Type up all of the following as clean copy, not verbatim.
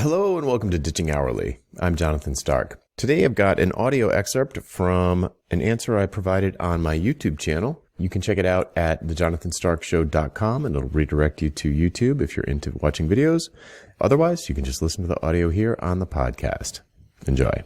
Hello and welcome to Ditching Hourly. I'm Jonathan Stark. Today I've got an audio excerpt from an answer I provided on my YouTube channel. You can check it out at thejonathanstarkshow.com and it'll redirect you to YouTube if you're into watching videos. Otherwise, you can just listen to the audio here on the podcast. Enjoy.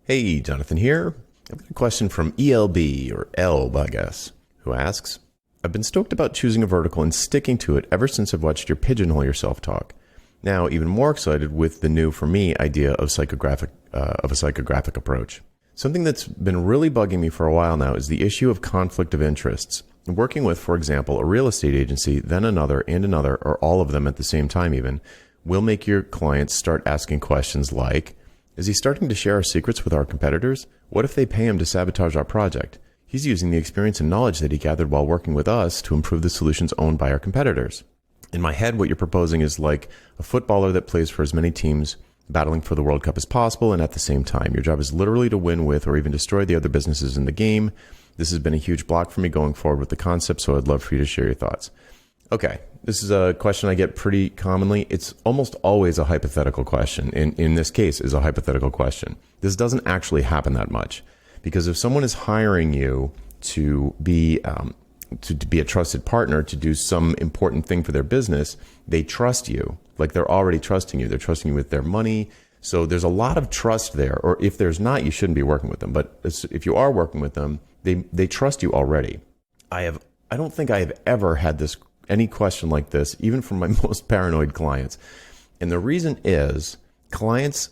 Hey, Jonathan here. I've got a question from ELB, or Elb, I guess, who asks, I've been stoked about choosing a vertical and sticking to it ever since I've watched your Pigeonhole Yourself talk. Now, even more excited with the new, for me, idea of a psychographic approach. Something that's been really bugging me for a while now is the issue of conflict of interests. Working with, for example, a real estate agency, then another, and another, or all of them at the same time even, will make your clients start asking questions like, is he starting to share our secrets with our competitors? What if they pay him to sabotage our project? He's using the experience and knowledge that he gathered while working with us to improve the solutions owned by our competitors. In my head, what you're proposing is like a footballer that plays for as many teams battling for the World Cup as possible, and at the same time, your job is literally to win with or even destroy the other businesses in the game. This has been a huge block for me going forward with the concept, so I'd love for you to share your thoughts. Okay, this is a question I get pretty commonly. It's almost always a hypothetical question. In this case, is a hypothetical question. This doesn't actually happen that much, because if someone is hiring you to be a trusted partner, to do some important thing for their business, they trust you. Like they're already trusting you. They're trusting you with their money. So there's a lot of trust there. Or if there's not, you shouldn't be working with them. But if you are working with them, they trust you already. I don't think I have ever had any question like this, even from my most paranoid clients. And the reason is clients,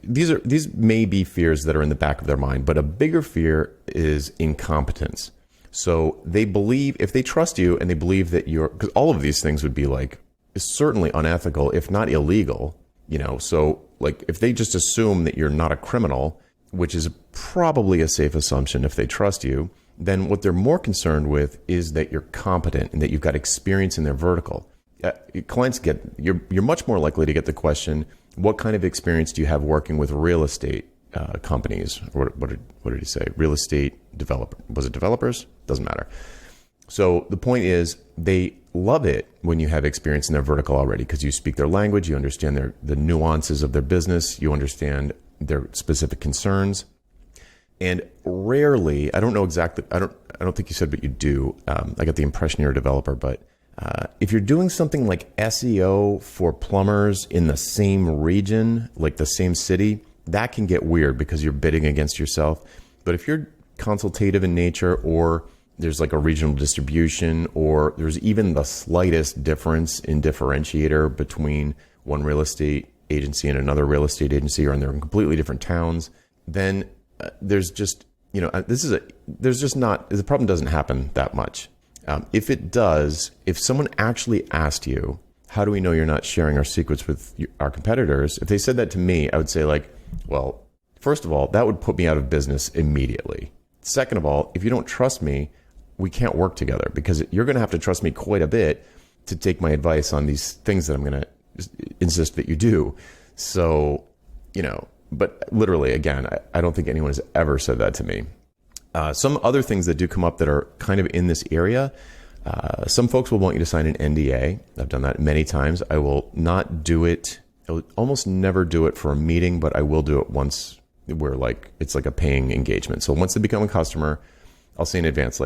these may be fears that are in the back of their mind, but a bigger fear is incompetence. So they believe, if they trust you and they believe that because all of these things would be like, certainly unethical, if not illegal, so like if they just assume that you're not a criminal, which is probably a safe assumption if they trust you, then what they're more concerned with is that you're competent and that you've got experience in their vertical. Clients you're much more likely to get the question, what kind of experience do you have working with real estate companies? Or what did he say? Real estate developer. Was it developers? Doesn't matter. So the point is, they love it when you have experience in their vertical already, because you speak their language, you understand the nuances of their business, you understand their specific concerns. And rarely, I don't know exactly, I don't think you said, but you do. I got the impression you're a developer, but if you're doing something like SEO for plumbers in the same region, like the same city, that can get weird because you're bidding against yourself. But if you're consultative in nature, or there's like a regional distribution, or there's even the slightest difference in differentiator between one real estate agency and another real estate agency, or they're in completely different towns, then there's just, the problem doesn't happen that much. If it does, if someone actually asked you, how do we know you're not sharing our secrets with our competitors? If they said that to me, I would say like, well, first of all, that would put me out of business immediately. Second of all, if you don't trust me, we can't work together, because you're going to have to trust me quite a bit to take my advice on these things that I'm going to insist that you do. So, but literally, again, I don't think anyone has ever said that to me. Some other things that do come up that are kind of in this area, some folks will want you to sign an NDA. I've done that many times. I will not do it. I will almost never do it for a meeting, but I will do it once where it's like a paying engagement. So once they become a customer, I'll say in advance,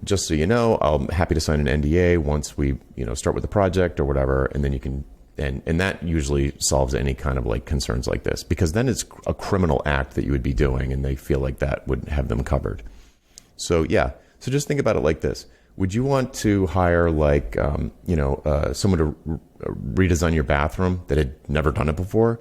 just so you know, I'm happy to sign an NDA once we, start with the project or whatever. And then you can, and that usually solves any kind of concerns like this, because then it's a criminal act that you would be doing and they feel like that would have them covered. So yeah. So just think about it like this. Would you want to hire someone to redesign your bathroom that had never done it before?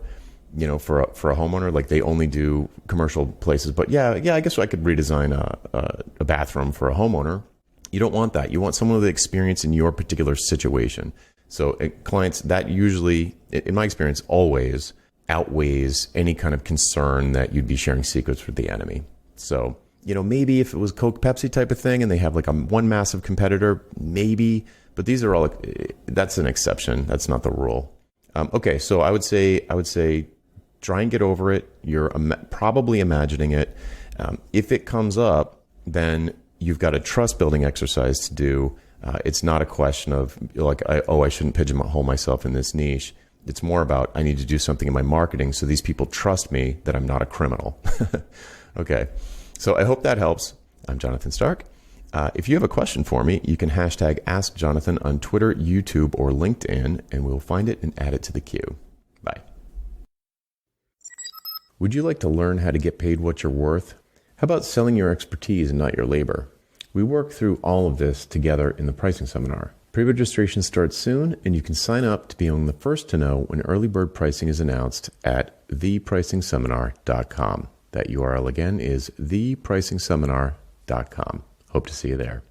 For a homeowner, like they only do commercial places, but yeah, I guess I could redesign a bathroom for a homeowner. You don't want that. You want someone with experience in your particular situation. So clients, that usually, in my experience, always outweighs any kind of concern that you'd be sharing secrets with the enemy. So, maybe if it was Coke, Pepsi type of thing and they have one massive competitor, maybe, but these are all, that's an exception. That's not the rule. Okay. So I would say, try and get over it. You're probably imagining it. If it comes up, then you've got a trust building exercise to do It's not a question of like, I shouldn't pigeonhole myself in this niche. It's more about I need to do something in my marketing so these people trust me that I'm not a criminal. Okay, so I hope that helps. I'm Jonathan Stark. If you have a question for me, you can hashtag AskJonathan on Twitter, YouTube, or LinkedIn, and we'll find it and add it to the queue. Bye. Would you like to learn how to get paid what you're worth? How about selling your expertise and not your labor? We work through all of this together in the pricing seminar. Pre-registration starts soon, and you can sign up to be among the first to know when early bird pricing is announced at thepricingseminar.com. That URL again is thepricingseminar.com. Hope to see you there.